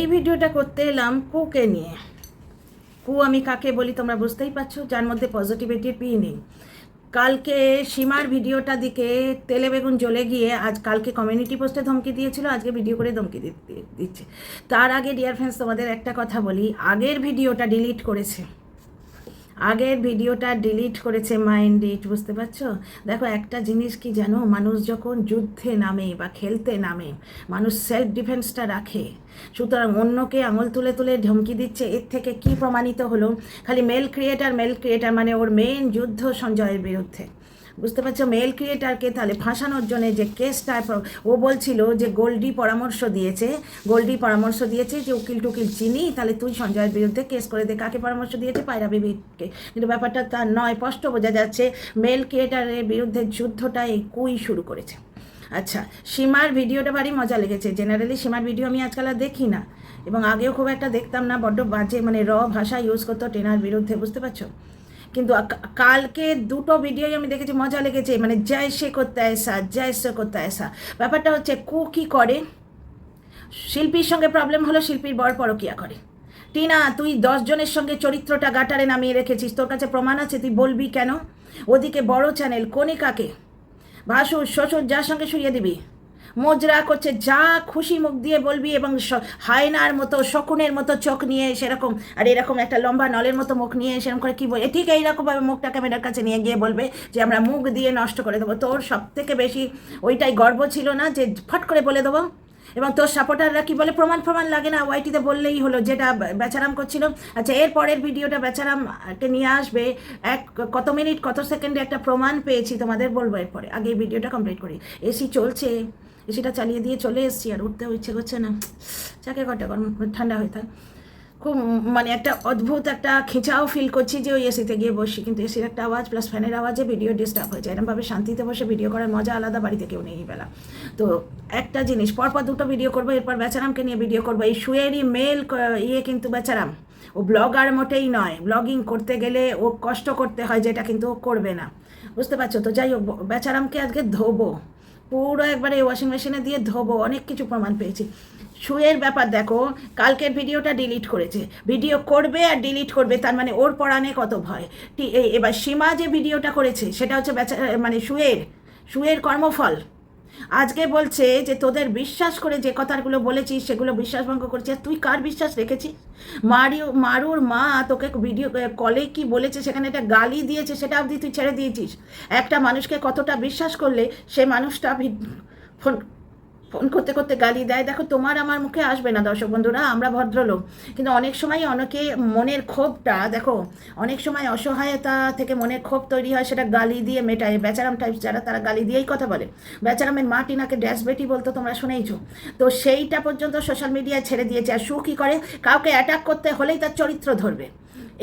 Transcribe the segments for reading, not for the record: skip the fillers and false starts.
এই ভিডিওটা করতে এলাম কুকে নিয়ে। কু আমি কাকে বলি তোমরা বুঝতেই পারছো, যার মধ্যে পজিটিভিটির পি নেই। কালকে সীমার ভিডিওটা দিকে তেলে বেগুন জ্বলে গিয়ে আজ কালকে কমিউনিটি পোস্টে ধমকি দিয়েছিল, আজকে ভিডিও করে ধমকি দিচ্ছে। তার আগে ডিয়ার ফ্রেন্ডস তোমাদের একটা কথা বলি, আগের ভিডিওটা ডিলিট করেছে, মাইন্ড ইট, বুঝতে পারছো? দেখো একটা জিনিস কি জানো, মানুষ যখন যুদ্ধে নামে বা খেলতে নামে মানুষ সেলফ ডিফেন্সটা রাখে। সুতরাং অন্যকে আঙুল তুলে তুলে ধমকি দিচ্ছে, এর থেকে কি প্রমাণিত হলো? খালি মেল ক্রিয়েটার মানে ওর মেন যুদ্ধ সঞ্জয়ের বিরুদ্ধে, বুঝতে পারছো? মেল ক্রিয়েটারকে তাহলে ফাঁসানোর জন্য যে কেসটা ও বলছিল যে গোল্ডি পরামর্শ দিয়েছে যে উকিল টুকিল চিনি, তাহলে তুই সঞ্জয়ের বিরুদ্ধে কেস করে দে। কাকে পরামর্শ দিয়েছে? পায়রা বিবিকে। কিন্তু ব্যাপারটা তার নয়, স্পষ্ট বোঝা যাচ্ছে মেল ক্রিয়েটারের বিরুদ্ধে যুদ্ধটা এই কুই শুরু করেছে। আচ্ছা, সীমার ভিডিওটা ভারী মজা লেগেছে। জেনারেলি সীমার ভিডিও আমি আজকাল আর দেখি না, এবং আগেও খুব একটা দেখতাম না, বড্ড বাজে মানে ভাষা ইউজ করতো টেনার বিরুদ্ধে, বুঝতে পারছো? কিন্তু কালকে দুটো ভিডিওই আমি দেখেছি, মজা লেগেছে। মানে জয়সে করতে আসা ব্যাপারটা হচ্ছে কু কী করে, শিল্পীর সঙ্গে প্রবলেম হলো, শিল্পীর বর পরকিয়া করে। টিনা, তুই 10 জনের সঙ্গে চরিত্রটা গাটারে নামিয়ে রেখেছিস, তোর কাছে প্রমাণ আছে, তুই বলবি কেন? ওদিকে বড় চ্যানেল কণিকাকে ভাসুর শ্বশুর যার সঙ্গে শুইয়ে দিবি, মজরা করছে, যা খুশি মুখ দিয়ে বলবি, এবং হায়নার মতো শকুনের মতো চোখ নিয়ে সেরকম, আর এরকম একটা লম্বা নলের মতো মুখ নিয়ে সেরকম করে কী বলে, ঠিক এইরকমভাবে মুখটা ক্যামেরার কাছে নিয়ে গিয়ে বলবে যে আমরা মুখ দিয়ে নষ্ট করে দেবো। তোর সব থেকে বেশি ওইটাই গর্ব ছিল না যে ফট করে বলে দেবো? এবং তোর সাপোর্টাররা কি বলে, প্রমাণ লাগে না, ওয়াইটিতে বললেই হলো, যেটা বেচারাম করছিল। আচ্ছা, এর পরের ভিডিওটা বেচারামকে নিয়ে আসবে, কত মিনিট কত সেকেন্ডে একটা প্রমাণ পেয়েছি, তোমাদের বলবো এরপরে। আগে এই ভিডিওটা কমপ্লিট করি। এসি চলছে, এসিটা চালিয়ে দিয়ে চলে এসেছি, আর উঠতেও ইচ্ছে করছে না, চাকে ঘটা গরম ঠান্ডা হয়ে থাক। খুব মানে একটা অদ্ভুত একটা খিঁচাও ফিল করছি যে ওই এসিতে গিয়ে বসি, কিন্তু এসির একটা আওয়াজ প্লাস ফ্যানের আওয়াজে ভিডিও ডিস্টার্ব হয়ে যায়। এরকমভাবে শান্তিতে বসে ভিডিও করার মজা আলাদা, বাড়িতে কেউ নেই এই বেলা। তো একটা জিনিস, পরপর দুটো ভিডিও করবো, এরপর বেচারামকে নিয়ে ভিডিও করবো। এই শুয়েরই মেল কিন্তু বেচারাম, ও ব্লগার মোটেই নয়, ব্লগিং করতে গেলে ও কষ্ট করতে হয়, যেটা কিন্তু ও করবে না, বুঝতে পারছো? তো যাই হোক, বেচারামকে আজকে ধোবো, পুরো একবারে ওয়াশিং মেশিনে দিয়ে ধোবো, অনেক কিছু প্রমাণ পেয়েছি। শুয়ের ব্যাপার দেখো, কালকের ভিডিওটা ডিলিট করেছে, ভিডিও করবে আর ডিলিট করবে, তার মানে ওর পড়ানে কত ভয়। এবার সীমা যে ভিডিওটা করেছে সেটা হচ্ছে মানে শুয়ের কর্মফল। আজকে বলছে যে তোদের বিশ্বাস করে যে কথাগুলো বলেছিস সেগুলো বিশ্বাসভঙ্গ করছিস। তুই কার বিশ্বাস রেখেছিস? মারুর মা তোকে ভিডিও কলে কি বলেছে, সেখানে একটা গালি দিয়েছে, সেটা অবধি তুই ছেড়ে দিয়েছিস। একটা মানুষকে কতটা বিশ্বাস করলে সে মানুষটা ফোন ফোন করতে করতে গালি দেয়। দেখো, তোমার আমার মুখে আসবে না দর্শক বন্ধুরা, আমরা ভদ্রলোক, কিন্তু অনেক সময় অনেকে মনের ক্ষোভটা দেখো, অনেক সময় অসহায়তা থেকে মনের ক্ষোভ তৈরি হয়, সেটা গালি দিয়ে মেটায়। বেচারাম টাইপস যারা, তারা গালি দিয়েই কথা বলে। বেচারামের মা টিনাকে ড্যাশ বেটি বলতো, তোমরা শুনেইছো। তো সেইটা পর্যন্ত সোশ্যাল মিডিয়ায় ছেড়ে দিয়েছে। আর সু কী করে, কাউকে অ্যাটাক করতে হলেই তার চরিত্র ধরবে।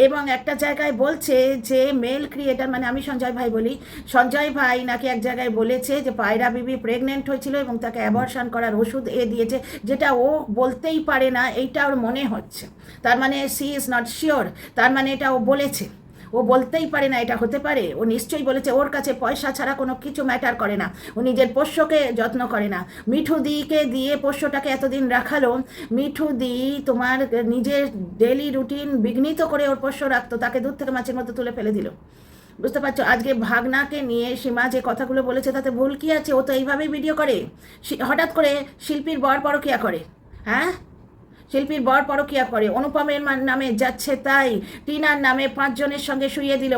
এবং একটা জায়গায় বলছে যে মেল ক্রিয়েটার, মানে আমি সঞ্জয় ভাই বলি, সঞ্জয় ভাই নাকি এক জায়গায় বলেছে যে পায়রা বিবি প্রেগনেন্ট হয়েছিল এবং তাকে অ্যাবর্শন করার ওষুধ দিয়েছে, যেটা ও বলতেই পারে না, এইটা ওর মনে হচ্ছে। তার মানে সি ইজ নট শিওর, তার মানে এটা ও বলেছে, ও বলতেই পারে না এটা হতে পারে, ও নিশ্চয়ই বলেছে। ওর কাছে পয়সা ছাড়া কোনো কিছু ম্যাটার করে না, ও নিজের পোষ্যকে যত্ন করে না। মিঠু দিকে দিয়ে পোষ্যটাকে এতদিন রাখালো, মিঠু দি তোমার নিজের ডেলি রুটিন বিঘ্নিত করে ওর পোষ্য রাখতো, তাকে দূর থেকে মাছের মতো তুলে ফেলে দিল, বুঝতে পারছো? আজকে ভাগনাকে নিয়ে সীমা যে কথাগুলো বলেছে তাতে ভুল কি আছে? ও তো এইভাবেই ভিডিও করে, হঠাৎ করে শিল্পীর বর পরকিয়া করে। হ্যাঁ, শিল্পীর বর পরকিয়া করে, অনুপমের নামে যাচ্ছে তাই, টিনার নামে 5 জনের সঙ্গে শুইয়ে দিল।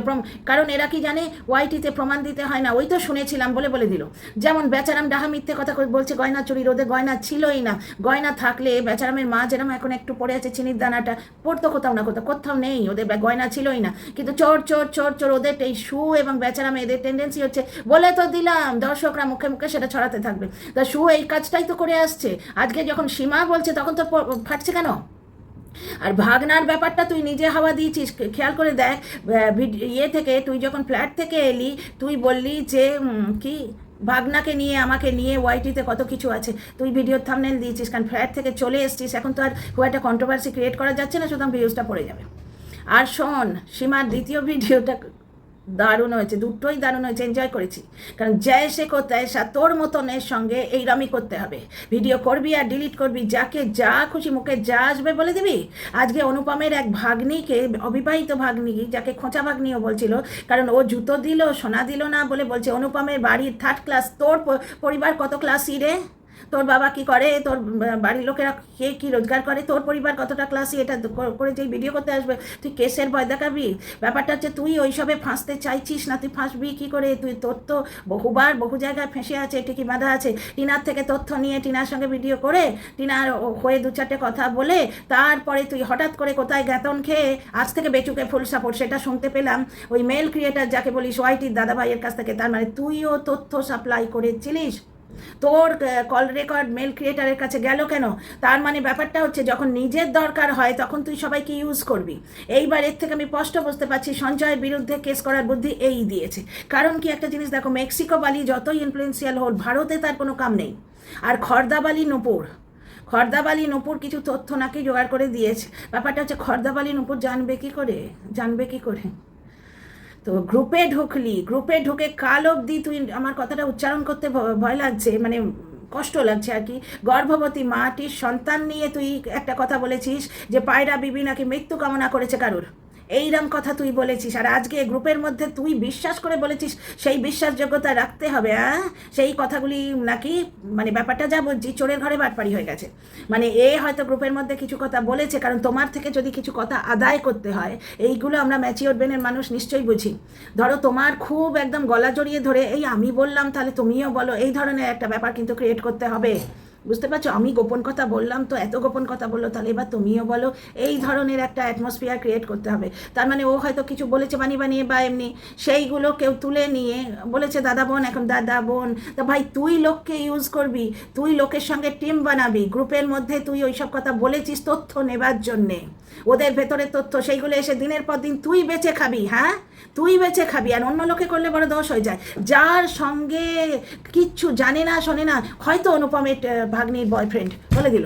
কারণ এরা কি জানে, ওয়াইটিতে প্রমাণ দিতে হয় না, ওই তো শুনেছিলাম বলে দিল। যেমন বেচারাম ডাহা মিথ্যে কথা বলছে গয়না চুরির, ওদের গয়না ছিলই না। গয়না থাকলে বেচারামের মা যেরকম এখন একটু পড়ে আছে চিনির দানাটা, পড়তো কোথাও না কোথাও নেই, ওদের গয়না ছিলই না। কিন্তু চোর চোর চোর চোর, ওদের এই সু এবং বেচারামে এদের টেন্ডেন্সি হচ্ছে, বলে তো দিলাম, দর্শকরা মুখে মুখে সেটা ছড়াতে থাকবে। তা সু এই কাজটাই তো করে আসছে। আজকে যখন সীমা বলছে তখন তো ফাটছে কেন? আর ভাগনার ব্যাপারটা তুই নিজে হাওয়া দিয়েছিস, খেয়াল করে দেখ। ইয়ে থেকে তুই যখন ফ্ল্যাট থেকে এলি, তুই বললি যে কি ভাগনাকে নিয়ে আমাকে নিয়ে ওয়াইটিতে কত কিছু আছে, তুই ভিডিওর থাম্বনেল দিয়েছিস, কারণ ফ্ল্যাট থেকে চলে এসছিস। এখন তো আর খুব একটা কন্ট্রোভার্সি ক্রিয়েট করা যাচ্ছে না, সুতরাং ভিউজটা পড়ে যাবে। আর শোন, সীমার দ্বিতীয় ভিডিওটা দারুণ হয়েছে, দুটোই দারুণ হয়েছে, এনজয় করেছি। কারণ জয়সে কো তৈসা, তোর মতনের সঙ্গে এইরমই করতে হবে। ভিডিও করবি আর ডিলিট করবি, যাকে যা খুশি মুখে যা আসবে বলে দিবি। আজকে অনুপমের এক ভাগ্নিকে, অবিবাহিত ভাগ্নি, যাকে খোঁচা ভাগ্নিও বলছিল, কারণ ও জুতো দিল সোনা দিল না বলে বলছে অনুপমের বাড়ির 3rd ক্লাস। তোর পরিবার কত ক্লাসই রে? তোর বাবা কি করে, তোর বাড়ির লোকেরা কে কী রোজগার করে, তোর পরিবার কতটা ক্লাসই, এটা করে যেই ভিডিও করতে আসবে তুই কেসের ভয় দেখাবি। ব্যাপারটা হচ্ছে তুই ওইসবে ফাঁসতে চাইছিস না, তুই ফাঁসবি কী করে? তোর তো বহুবার বহু জায়গায় ফেঁসে আছে, টিকি বাঁধা আছে। টিনার থেকে তথ্য নিয়ে টিনার সঙ্গে ভিডিও করে, টিনার হয়ে 2-4টে কথা বলে, তারপরে তুই হঠাৎ করে কোথায় জ্ঞাতন খেয়ে আজ থেকে বেচুকে ফুল সাপোর্ট, সেটা শুনতে পেলাম ওই মেল ক্রিয়েটার যাকে বলিস ওয়াইটির দাদাভাইয়ের কাছ থেকে। তার মানে তুইও তথ্য সাপ্লাই করেছিলিস। তোর কল রেকর্ড মেল ক্রিয়েটারের কাছে গেল কেন? তার মানে ব্যাপারটা হচ্ছে যখন নিজের দরকার হয় তখন তুই সবাইকে ইউজ করবি। এইবার এর থেকে আমি স্পষ্ট বুঝতে পারছি সঞ্জয়ের বিরুদ্ধে কেস করার বুদ্ধি এই দিয়েছে। কারণ কি একটা জিনিস দেখো, মেক্সিকো বালি যতই ইনফ্লুয়েন্সিয়াল হোক, ভারতে তার কোনো কাম নেই। আর খর্দাবালি নূপুর কিছু তথ্য নাকি জোগাড় করে দিয়েছে। ব্যাপারটা হচ্ছে খর্দাবালি নূপুর জানবে কি করে? তো গ্রুপে ঢুকে কাল অবধি, তুই আমার কথাটা উচ্চারণ করতে ভয় লাগছে, মানে কষ্ট লাগছে আর কি, গর্ভবতী মাটির সন্তান নিয়ে তুই একটা কথা বলেছিস যে পায়রা বিবি নাকি মৃত্যু কামনা করেছে কারুর, এইরকম কথা তুই বলেছিস। আর আজকে গ্রুপের মধ্যে তুই বিশ্বাস করে বলেছিস, সেই বিশ্বাসযোগ্যতা রাখতে হবে। সেই কথাগুলি নাকি, মানে ব্যাপারটা যা বলছি, চোরের ঘরে বাটপাড়ি হয়ে গেছে। মানে হয়তো গ্রুপের মধ্যে কিছু কথা বলেছে, কারণ তোমার থেকে যদি কিছু কথা আদায় করতে হয়, এইগুলো আমরা ম্যাচিওর ব্রেনের মানুষ নিশ্চয়ই বুঝি। ধরো তোমার খুব একদম গলা জড়িয়ে ধরে এই আমি বললাম তাহলে তুমিও বলো, এই ধরনের একটা ব্যাপার কিন্তু ক্রিয়েট করতে হবে। বুঝতে পারছো? আমি গোপন কথা বললাম তো এত গোপন কথা বললো, তাহলে এবার তুমিও বলো, এই ধরনের একটা অ্যাটমসফিয়ার ক্রিয়েট করতে হবে। তার মানে ও হয়তো কিছু বলেছে বানিয়ে বা এমনি, সেইগুলো কেউ তুলে নিয়ে বলেছে দাদা বোন, এখন দাদা বোন। তা ভাই তুই লোককে ইউজ করবি, তুই লোকের সঙ্গে টিম বানাবি, গ্রুপের মধ্যে তুই ওইসব কথা বলেছিস তথ্য নেবার জন্যে, ওদের ভেতরে তথ্য, সেইগুলো এসে দিনের পর দিন তুই বেঁচে খাবি। হ্যাঁ, তুই বেঁচে খাবি, আর অন্য লোকে করলে বড় দোষ হয়ে যায়। যার সঙ্গে কিচ্ছু জানে না শোনে না, হয়তো অনুপমের ভাগ্নির বয়ফ্রেন্ড বলে দিল,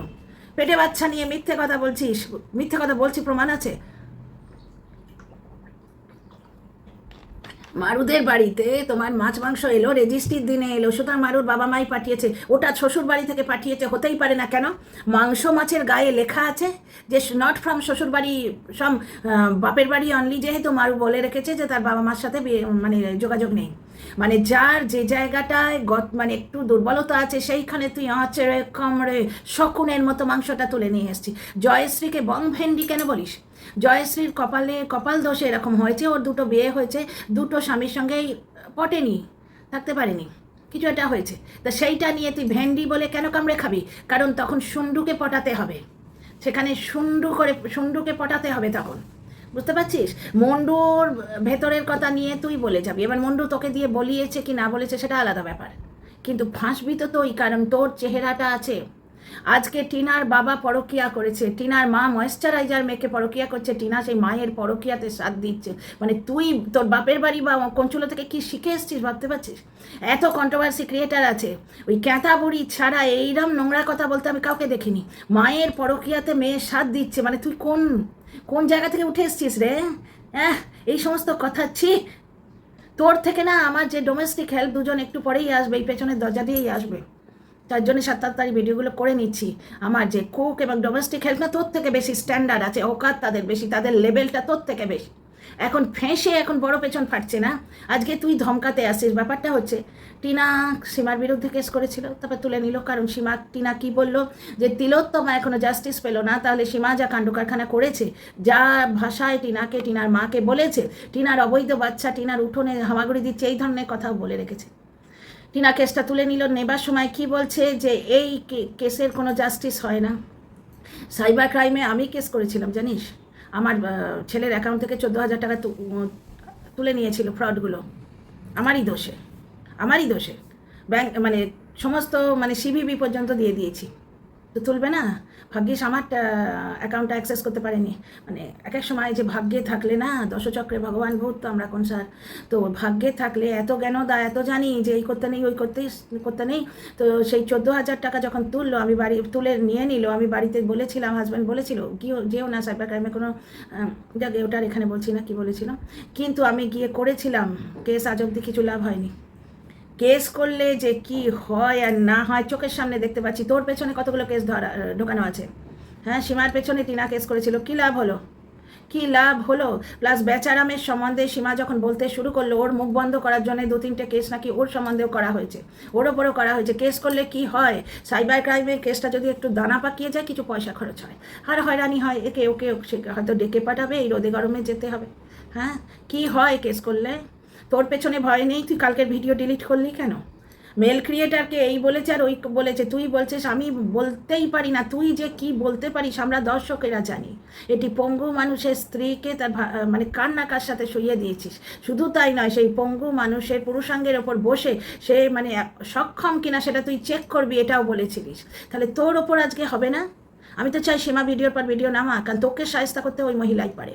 পেটে বাচ্চা নিয়ে মিথ্যে কথা বলছিস, মিথ্যে কথা বলছি প্রমাণ আছে। মারুদের বাড়িতে তোমার মাছ মাংস এলো, রেজিস্ট্রির দিনে এলো, সুতরাং মারুর বাবা মাই পাঠিয়েছে, ওটা শ্বশুর বাড়ি থেকে পাঠিয়েছে, হতেই পারে না কেন? মাংস মাছের গায়ে লেখা আছে যে নট ফ্রম শ্বশুর বাড়ি, ফ্রম বাপের বাড়ি অনলি, যেহেতু মারু বলে রেখেছে যে তার বাবা মার সাথে মানে যোগাযোগ নেই। মানে যার যে জায়গাটায় মানে একটু দুর্বলতা আছে, সেইখানে তুই আঁচড়ে কামড়ে শকুনের মতো মাংসটা তুলে নিয়ে এসছি। জয়শ্রীকে বং ভেন্ডি কেন বলিস? জয়শ্রীর কপাল দোষে এরকম হয়েছে, ওর 2টো বিয়ে হয়েছে, 2টো স্বামীর সঙ্গেই পটেনি, থাকতে পারেনি, কিছু একটা হয়েছে। তা সেইটা নিয়ে তুই ভেন্ডি বলে কেন কামড়ে খাবি? কারণ তখন শুন্ডুকে পটাতে হবে, সেখানে শুন্ডুকে পটাতে হবে তখন। বুঝতে পারছিস? মন্ডুর ভেতরের কথা নিয়ে তুই বলে যাবি, এবার মন্ডু তোকে দিয়ে বলিয়েছে কি না বলেছে সেটা আলাদা ব্যাপার, কিন্তু ফাঁসবি তো তুই, কারণ তোর চেহারাটা আছে। আজকে টিনার বাবা পরকিয়া করেছে, টিনার মা ময়েশ্চারাইজার মেয়েকে পরকিয়া করছে, টিনা সেই মায়ের পরকিয়াতে সাথ দিচ্ছে। মানে তুই তোর বাপের বাড়ি বা কঞ্চুলো থেকে কি শিখে এসছিস ভাবতে পারছিস? এত কন্ট্রোভার্সি ক্রিয়েটার আছে, ওই ক্যাঁতা বুড়ি ছাড়া এইরকম নোংরা কথা বলতে আমি কাউকে দেখিনি। মায়ের পরকিয়াতে মেয়ের সাথ দিচ্ছে, মানে তুই কোন জায়গা থেকে উঠে এসছিস রে? এই সমস্ত কথা ছি। তোর থেকে না আমার যে ডোমেস্টিক হেল্প, দুজন একটু পরেই আসবে, এই পেছনের দরজা দিয়েই আসবে, তার জন্য 7 ভিডিওগুলো করে নিচ্ছি। আমার যে কুক এবং ডোমেস্টিক হেল্প না, তোর থেকে বেশি স্ট্যান্ডার্ড আছে, ওকাত তাদের বেশি, তাদের লেভেলটা তোর থেকে বেশি। এখন ফেঁসে এখন বড় পেছন ফাটছে না, আজকে তুই ধমকাতে আসিস। ব্যাপারটা হচ্ছে টিনা সীমার বিরুদ্ধে কেস করেছিল, তারপর তুলে নিল, কারণ টিনা কি বললো যে তিলোত্তমা এখনো জাস্টিস পেল না, তাহলে সীমা যা কাণ্ড কারখানা করেছে, যা ভাষায় টিনার মাকে বলেছে, টিনার অবৈধ বাচ্চা টিনার উঠোনে হামাগুড়ি দিচ্ছে, এই ধরনের কথাও বলে রেখেছে। টিনা কেসটা তুলে নিল, নেবার সময় কি বলছে যে এই কেসের কোনো জাস্টিস হয় না। সাইবার ক্রাইমে আমি কেস করেছিলাম জানিস, আমার ছেলের অ্যাকাউন্ট থেকে 14,000 টাকা তুলে নিয়েছিল ফ্রডগুলো, আমারই দোষে ব্যাংক মানে সমস্ত মানে সিভিবি পর্যন্ত দিয়ে দিয়েছি। তো তুলবে না? ভাগ্যিস আমার অ্যাকাউন্টটা অ্যাক্সেস করতে পারেনি। মানে এক এক সময় যে ভাগ্যে থাকলে না, দশচক্রে ভগবান ভূত তো আমরা কোন সার, তো ভাগ্যে থাকলে এত জ্ঞানদা, এত জানি যে এই করতে নেই, ওই করতে নেই। তো সেই 14,000 টাকা যখন তুললো, আমি বাড়ি তুলে নিয়ে নিল, আমি বাড়িতে বলেছিলাম, হাজব্যান্ড বলেছিল যেও না সাইবার ক্রাইমে কোনো যাকে, ওটার এখানে বলছি না কি বলেছিল, কিন্তু আমি গিয়ে করেছিলাম কেস, আজ অব্দি কিছু লাভ হয়নি। কেস করলে যে কি হয় আর না হয় চোখের সামনে দেখতে পাচ্ছি। তোর পেছনে কতগুলো কেস ঢোকানো আছে। হ্যাঁ, সীমার পেছনে টিনা কেস করেছিল, কি লাভ হলো? কি লাভ হলো? প্লাস বেচারামের সম্বন্ধে সীমা যখন বলতে শুরু করলো, ওর মুখ বন্ধ করার জন্য 2-3টে কেস নাকি ওর সম্বন্ধেও করা হয়েছে, ওর ওপরও করা হয়েছে। কেস করলে কি হয়? সাইবার ক্রাইমের কেসটা যদি একটু দানা পাকিয়ে যায়, কিছু পয়সা খরচ হয়, আর হয়রানি হয়, একে ওকে সে হয়তো ডেকে পাঠাবে, এই রোদে গরমে যেতে হবে। হ্যাঁ, কি হয় কেস করলে? তোর পেছনে ভয় নেই? তুই কালকের ভিডিও ডিলিট করলি কেন? মেল ক্রিয়েটারকে এই বলেছে আর ওই বলেছে, তুই বলছিস আমি বলতেই পারি না। তুই যে কি বলতে পারিস আমরা দর্শকেরা জানি। এটি পঙ্গু মানুষের স্ত্রীকে তার মানে কার না কার সাথে শুইয়ে দিয়েছিস। শুধু তাই নয়, সেই পঙ্গু মানুষের পুরুষাঙ্গের ওপর বসে সে মানে সক্ষম কিনা সেটা তুই চেক করবি, এটাও বলেছিলিস। তাহলে তোর ওপর আজকে হবে না? আমি তো চাই সীমা ভিডিওর পর ভিডিও নামা, কারণ তোকে সাহায্য করতে ওই মহিলাই পারে।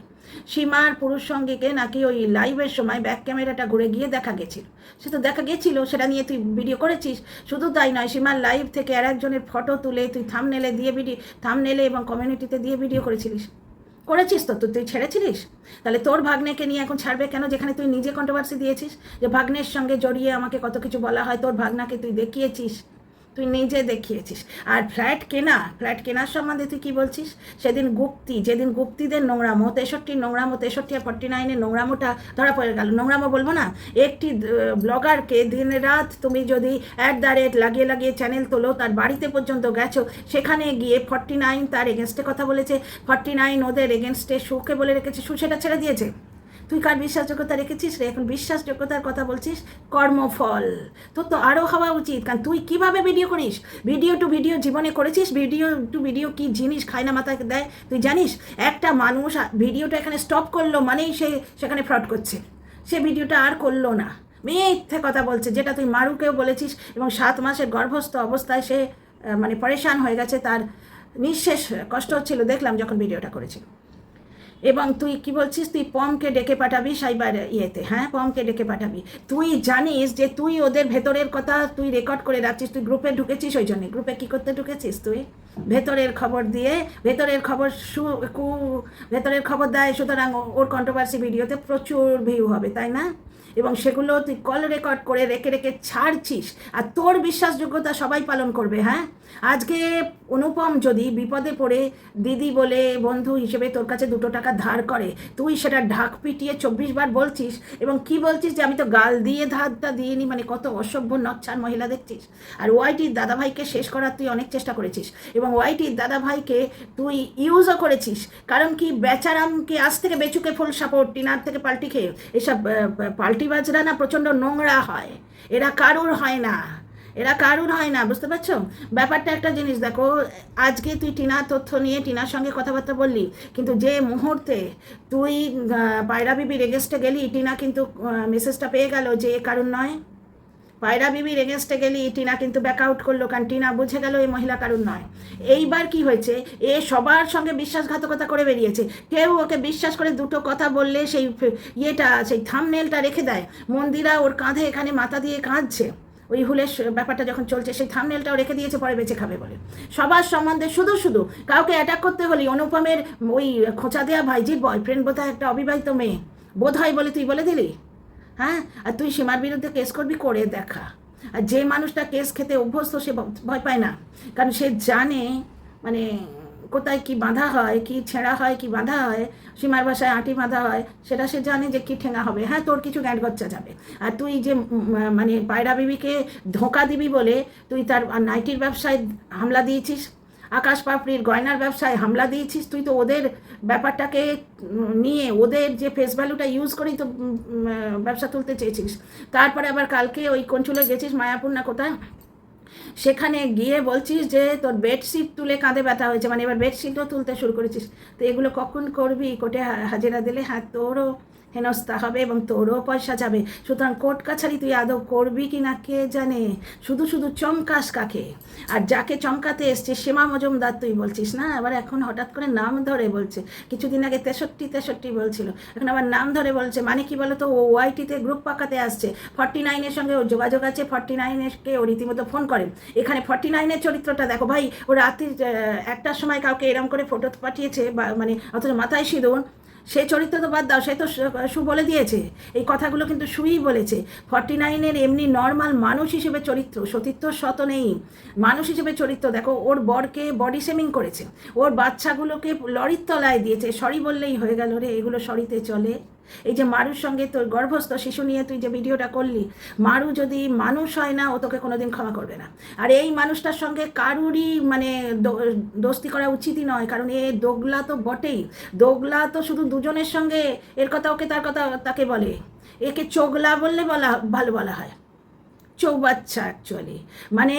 সীমার পুরুষ সঙ্গীকে নাকি ওই লাইভের সময় ব্যাক ক্যামেরাটা ঘুরে গিয়ে দেখা গেছিল, সে তো দেখা গেছিল, সেটা নিয়ে তুই ভিডিও করেছিস। শুধু তাই নয়, সীমার লাইভ থেকে আর একজনের ফটো তুলে তুই থামনেলে এবং কমিউনিটিতে দিয়ে ভিডিও করেছিস তো তুই ছেড়েছিলিস। তাহলে তোর ভাগ্নেকে নিয়ে এখন ছাড়বে কেন, যেখানে তুই নিজে কন্ট্রোভার্সি দিয়েছিস যে ভাগ্নের সঙ্গে জড়িয়ে আমাকে কত কিছু বলা হয়। তোর ভাগ্নাকে তুই দেখিয়েছিস, তুই নিজে দেখিয়েছিস। আর ফ্ল্যাট কেনার সম্বন্ধে তুই কী বলছিস? যেদিন গুপ্তিদের নোংরামো, 63 আর 49 নোংরামোটা ধরা পড়ে গেল। নোংরামো বলবো না, একটি ব্লগারকে দিন রাত তুমি যদি লাগিয়ে চ্যানেল তোলো, তার বাড়িতে পর্যন্ত গেছো, সেখানে গিয়ে 49 তার এগেনস্টে কথা বলেছে, 49 ওদের এগেনস্টে সুকে বলে রেখেছে, সু সেটা ছেড়ে দিয়েছে। তুই কার বিশ্বাসযোগ্যতা রেখেছিস রে? এখন বিশ্বাসযোগ্যতার কথা বলছিস, কর্মফল তোর তো আরও হওয়া উচিত। কারণ তুই কীভাবে ভিডিও করিস, ভিডিও টু ভিডিও জীবনে করেছিস? ভিডিও টু ভিডিও কি জিনিস খায় না মাথায় দেয় তুই জানিস? একটা মানুষ ভিডিওটা এখানে স্টপ করলো মানেই সে সেখানে ফ্রড করছে, সে ভিডিওটা আর করলো না, মিথ্যে কথা বলছে, যেটা তুই মারুকেও বলেছিস। এবং 7 মাসের গর্ভস্থ অবস্থায় সে মানে পরেশান হয়ে গেছে, তার নিঃশেষ কষ্ট হচ্ছিল দেখলাম যখন ভিডিওটা করেছিল। এবং তুই কি বলছিস, তুই পমকে ডেকে পাঠাবি সাইবার ইয়েতে। হ্যাঁ, পমকে ডেকে পাঠাবি। তুই জানিস যে তুই ওদের ভেতরের কথা তুই রেকর্ড করে রাখছিস। তুই গ্রুপে ঢুকেছিস, ওই জন্যে গ্রুপে কী করতে ঢুকেছিস? তুই ভেতরের খবর দিয়ে, ভেতরের খবর দেয়, সুতরাং ওর কন্ট্রোভার্সি ভিডিওতে প্রচুর ভিউ হবে, তাই না? এবং সেগুলো তুই কল রেকর্ড করে রেখে ছাড়ছিস, আর তোর বিশ্বাসযোগ্যতা সবাই পালন করবে। হ্যাঁ, আজকে অনুপম যদি বিপদে পড়ে দিদি বলে বন্ধু হিসেবে তোর কাছে 2 টাকা ধার করে, তুই সেটা ঢাক পিটিয়ে 24 বার বলছিস, এবং কি বলছিস যে আমি তো গাল দিয়ে ধারটা দিইনি। মানে কত অসভ্য নচ্ছার মহিলা দেখছিস। আর ওয়াইটির দাদাভাইকে শেষ করার তুই অনেক চেষ্টা করেছিস, এবং ওয়াইটির দাদাভাইকে তুই ইউজও করেছিস। কারণ কি, বেচারামকে আজ থেকে বেচুকে ফুল সাপোর্ট, টিনার থেকে পাল্টি খেয়ে, এসব পাল্টিবাজরা না প্রচণ্ড নোংরা হয়, এরা কারুর হয় না, বুঝতে পারছো ব্যাপারটা? একটা জিনিস দেখো, আজকে তুই টিনার তথ্য নিয়ে টিনার সঙ্গে কথাবার্তা বললি, কিন্তু যে মুহূর্তে তুই পায়রা বিবির এগেনস্টে গেলি, টিনা কিন্তু মেসেজটা পেয়ে গেল যে এ কারণ নয়। পায়রা বিবির এগেনস্টে গেলি, টিনা কিন্তু ব্যাকআউট করলো, কারণ টিনা বুঝে গেল এই মহিলা কারণ নয়। এইবার কি হয়েছে, এ সবার সঙ্গে বিশ্বাসঘাতকতা করে বেরিয়েছে। কেউ ওকে বিশ্বাস করে 2টো কথা বললে সেই সেই থাম্বনেলটা রেখে দেয়। মন্দিরা ওর কাঁধে এখানে মাথা দিয়ে কাঁদছে, ওই হুলের ব্যাপারটা যখন চলছে, সেই থাম্বনেলটাও রেখে দিয়েছে পরে বেঁচে খাবে বলে। সবার সম্বন্ধে শুধু কাউকে অ্যাটাক করতে হলে, অনুপমের ওই খোঁচা দেওয়া ভাইজির বয়ফ্রেন্ড বোধহয় একটা অবিবাহিত মেয়ে বোধহয় বলে তুই বলে দিলি। হ্যাঁ, আর তুই সীমার বিরুদ্ধে কেস করবি, করে দেখা। আর যে মানুষটা কেস খেতে অভ্যস্ত সে ভয় পায় না, কারণ সে জানে মানে কোথায় কি বাঁধা হয়, কি ছেঁড়া হয়, কি বাঁধা হয়, সীমার ভাষায় আঁটি বাঁধা হয়, সেটা সে জানে যে কি ঠেঙা হবে। হ্যাঁ, তোর কিছু গ্যাট গচ্চা যাবে। আর তুই যে মানে পায়রা বিবিকে ধোঁকা দিবি বলে তুই তার নাইটির ব্যবসায় হামলা দিয়েছিস, আকাশ পাপড়ির গয়নার ব্যবসায় হামলা দিয়েছিস। তুই তো ওদের ব্যাপারটাকে নিয়ে, ওদের যে ফেস ভ্যালুটা ইউজ করেই তো ব্যবসা তুলতে চেয়েছিস। তারপরে আবার কালকে ওই কঞ্চুলে গেছিস, মায়াপুর না কোথায়, সেখানে গিয়ে বলছিস যে তোর বেডশিট তুলে কাঁধে ব্যথা হয়েছে, মানে এবার বেডশিটও তুলতে শুরু করেছিস। তো এগুলো কখন করবি? কোর্টে হাজিরা দিলে? হ্যাঁ, তোরও হেনস্থা হবে এবং তোরও পয়সা যাবে। সুতরাং কোর্ট কাছারি তুই আদৌ করবি কি না কে জানে। শুধু শুধু চমকাস কাকে? আর যাকে চমকাতে এসছিস সীমা মজুমদার তুই বলছিস না, আবার এখন হঠাৎ করে নাম ধরে বলছে। কিছুদিন আগে 63 বলছিল, এখন আবার নাম ধরে বলছে। মানে কি বলতো, ও ওয়াইটিতে গ্রুপ পাকাতে আসছে। 49-এর সঙ্গে ওর যোগাযোগ আছে, 49-কে ও রীতিমতো ফোন করে। এখানে 49-এর চরিত্রটা দেখো ভাই, ও রাত্রি 1টার সময় কাউকে এরম করে ফটো পাঠিয়েছে, বা মানে অথচ মাথায় সিঁদুর। সেই চরিত্র তো বাদ দাও, সে তো সু বলে দিয়েছে এই কথাগুলো, কিন্তু সুই বলেছে। 49-এর এমনি নর্মাল মানুষ হিসেবে চরিত্র, সতীত্ব শত নেই, মানুষ হিসেবে চরিত্র দেখো। ওর বরকে বডি শেমিং করেছে, ওর বাচ্চাগুলোকে লরির তলায় দিয়েছে। সরি বললেই হয়ে গেল রে, এগুলো সরিতে চলে? এই যে মারুর সঙ্গে তোর গর্ভস্থ শিশু নিয়ে তুই যে ভিডিওটা করলি, মারু যদি মানুষ হয় না, ও তোকে কোনোদিন ক্ষমা করবে না। আর এই মানুষটার সঙ্গে কারুরই মানে দোস্তি করা উচিতই নয়, কারণ এ দোগলা তো বটেই। দোগলা তো শুধু দুজনের সঙ্গে, এর কথা ওকে, তার কথা তাকে বলে। একে চোগলা বললে ভালো বলা হয়, চৌবাচ্চা অ্যাকচুয়ালি। মানে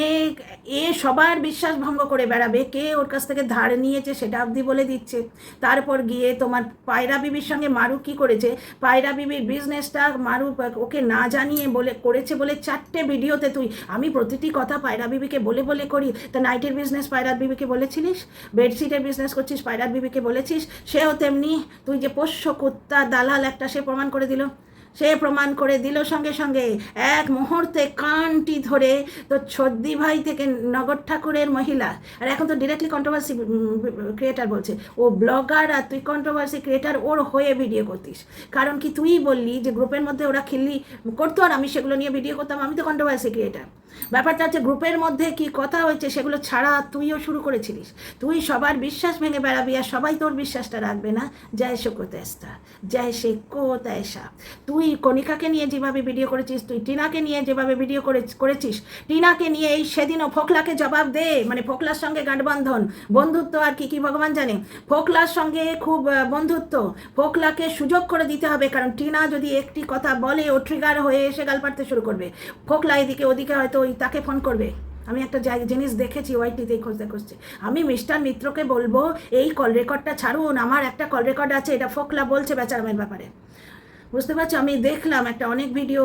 এ সবার বিশ্বাস ভঙ্গ করে বেড়াবে, কে ওর কাছ থেকে ধার নিয়েছে সেটা অবধি বলে দিচ্ছে। তারপর গিয়ে তোমার পায়রা বিবির সঙ্গে মারু কি করেছে, পায়রা বিবির বিজনেসটা মারু ওকে না জানিয়ে বলে করেছে বলে 4টে ভিডিওতে তুই, আমি প্রতিটি কথা পায়রা বিবিকে বলে বলে করি। তা নাইটের বিজনেস পায়রার বিবিকে বলেছিলিস, বেডশিটের বিজনেস করছিস পায়রার বিবিকে বলেছিস, সেও তেমনি। তুই যে পোষ্য কুত্তা দালাল একটা, সে প্রমাণ করে দিল। সঙ্গে সঙ্গে এক মুহূর্তে কানটি ধরে তো ছদ্দি ভাই থেকে নগর ঠাকুরের মহিলা, আর এখন তো ডিরেক্টলি কন্ট্রোভার্সি ক্রিয়েটার বলছে ও ব্লগার, আর তুই কন্ট্রোভার্সি ক্রিয়েটার ওর হয়ে ভিডিও করতিস। কারণ কি, তুই বললি যে গ্রুপের মধ্যে ওরা খিল্লি করতো আর আমি সেগুলো নিয়ে ভিডিও করতাম, আমি তো কন্ট্রোভার্সি ক্রিয়েটার। ব্যাপারটা হচ্ছে গ্রুপের মধ্যে কি কথা হয়েছে সেগুলো ছাড়া তুইও শুরু করেছিলিস। তুই সবার বিশ্বাস ভেঙে বেড়াবি আর সবাই তোর বিশ্বাসটা রাখবে না। জয় সে কোতেস্তা, জয় সে কোতেসা। তুই কণিকাকে নিয়ে যেভাবে ভিডিও করেছিস, তুই টিনাকে নিয়ে যেভাবে ভিডিও করেছিস, টিনাকে নিয়ে এই সেদিনও ফোকলাকে জবাব দে। মানে ফোকলার সঙ্গে গাঁটবন্ধন, বন্ধুত্ব আর কি ভগবান জানে। ফোকলার সঙ্গে খুব বন্ধুত্ব, ফোকলাকে সুযোগ করে দিতে হবে, কারণ টিনা যদি একটি কথা বলে ও ট্রিগার হয়ে এসে গাল পাড়তে শুরু করবে। ফোকলা এদিকে ওদিকে হয়তো ওই তাকে ফোন করবে। আমি একটা জিনিস দেখেছি ওয়াইটিতেই খুঁজতে। আমি মিস্টার মিত্রকে বলবো এই কল রেকর্ডটা ছাড়ুন, আমার একটা কল রেকর্ড আছে, এটা ফোকলা বলছে বেচারামের ব্যাপারে, বুঝতে পারছো? আমি দেখলাম একটা অনেক ভিডিও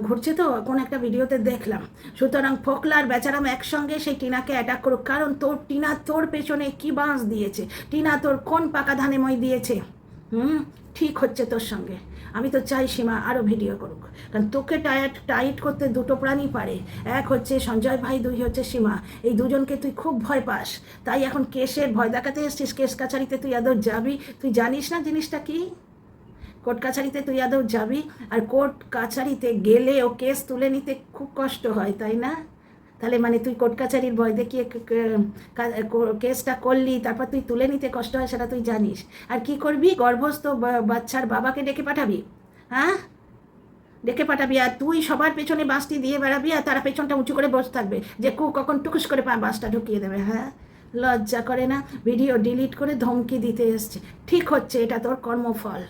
ঘুরছে, তো কোন একটা ভিডিওতে দেখলাম। সুতরাং ফোকলার বেচারাম একসঙ্গে সেই টিনাকে অ্যাটাক করুক, কারণ টিনা তোর পেছনে কি বাঁশ দিয়েছে, টিনা তোর কোন পাকা ধানে মই দিয়েছে। ঠিক হচ্ছে তোর সঙ্গে। আমি তো চাই সীমা আরও ভিডিও করুক, কারণ তোকে টাইট করতে দুটো প্রাণী পারে, এক হচ্ছে সঞ্জয় ভাই, দুই হচ্ছে সীমা। এই দুজনকে তুই খুব ভয় পাস, তাই এখন কেসের ভয় দেখাতে এসছিস। কেস কাছারিতে তুই আদৌ যাবি? তুই জানিস না জিনিসটা কি? কোর্ট কাছারিতে তুই আদৌ যাবি? আর কোর্ট কাছারিতে গেলে ও কেস তুলে নিতে খুব কষ্ট হয়, তাই না? তাহলে মানে তুই কোর্ট কাছারির ভয় দেখিয়ে কেসটা করলি, তারপর তুই তুলে নিতে কষ্ট হয় সেটা তুই জানিস। আর কি করবি? গর্ভস্থ বাচ্চার বাবাকে ডেকে পাঠাবি, হ্যাঁ ডেকে পাঠাবি, আর তুই সবার পেছনে বাসটি দিয়ে বেড়াবি, আর তারা পেছনটা উঁচু করে বসে থাকবে যে কখন টুকুস করে বাসটা ঢুকিয়ে দেবে। হ্যাঁ, লজ্জা করে না? ভিডিও ডিলিট করে ধমকি দিতে এসছে। ঠিক হচ্ছে, এটা তোর কর্মফল।